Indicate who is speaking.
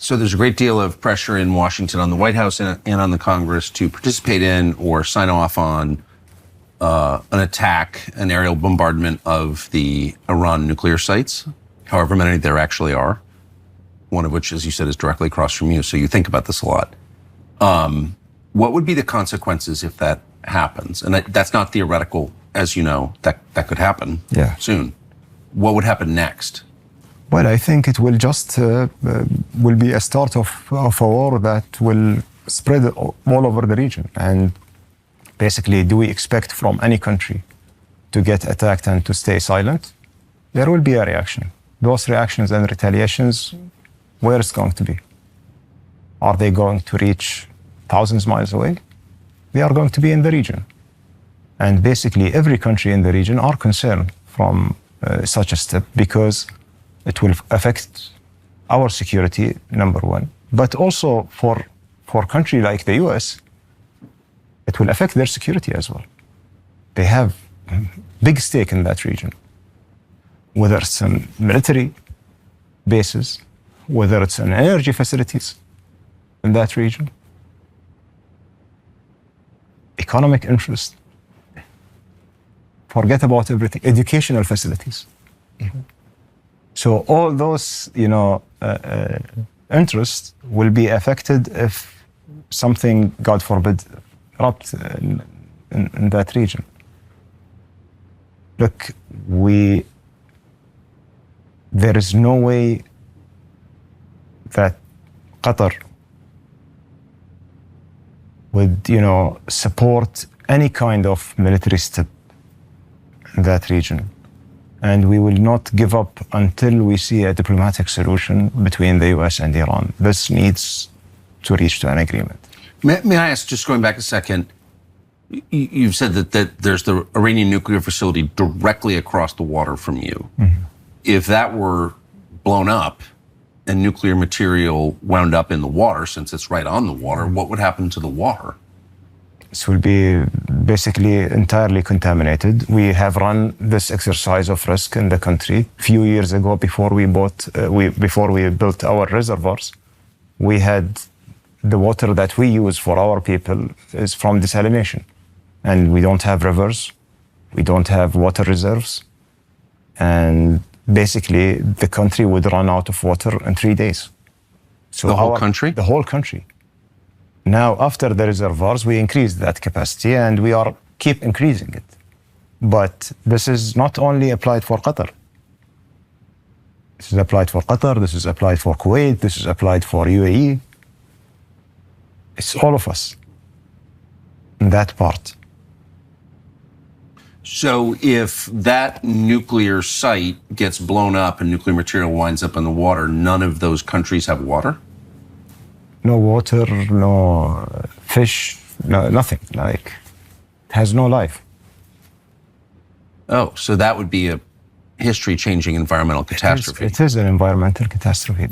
Speaker 1: So there's a great deal of pressure in Washington on the White House and on the Congress to participate in or sign off on an attack, an aerial bombardment of the Iran nuclear sites, however many there actually are, one of which, as you said, is directly across from you. So you think about this a lot. What would be the consequences if that happens? And that's not theoretical, as you know, that could happen soon. What would happen next?
Speaker 2: Well, I think it will just will be a start of a war that will spread all over the region. And basically, do we expect from any country to get attacked and to stay silent? There will be a reaction. Those reactions and retaliations, where it's going to be? Are they going to reach thousands of miles away? They are going to be in the region. And basically, every country in the region are concerned from such a step because it will affect our security, number one. But also for a country like the US, it will affect their security as well. They have a big stake in that region, whether it's on military bases, whether it's on energy facilities in that region, economic interest. Forget about everything, educational facilities. Mm-hmm. So all those, interests will be affected if something, God forbid, erupt in that region. Look, there is no way that Qatar would, support any kind of military step in that region. And we will not give up until we see a diplomatic solution between the US and Iran. This needs to reach to an agreement.
Speaker 1: May I ask, just going back a second, you've said that there's the Iranian nuclear facility directly across the water from you. Mm-hmm. If that were blown up and nuclear material wound up in the water, since it's right on the water, what would happen to the water?
Speaker 2: This will be basically entirely contaminated. We have run this exercise of risk in the country. A few years ago, before we built our reservoirs, we had the water that we use for our people is from desalination. And we don't have rivers, we don't have water reserves. And basically, the country would run out of water in 3 days.
Speaker 1: So the whole country?
Speaker 2: The whole country. Now, after the reservoirs, we increased that capacity and we keep increasing it. But this is not only applied for Qatar. This is applied for Qatar, this is applied for Kuwait, this is applied for UAE. It's all of us in that part.
Speaker 1: So if that nuclear site gets blown up and nuclear material winds up in the water, none of those countries have water?
Speaker 2: No water, no fish, no, nothing. It has no life.
Speaker 1: Oh, so that would be a history-changing environmental catastrophe.
Speaker 2: It is an environmental catastrophe.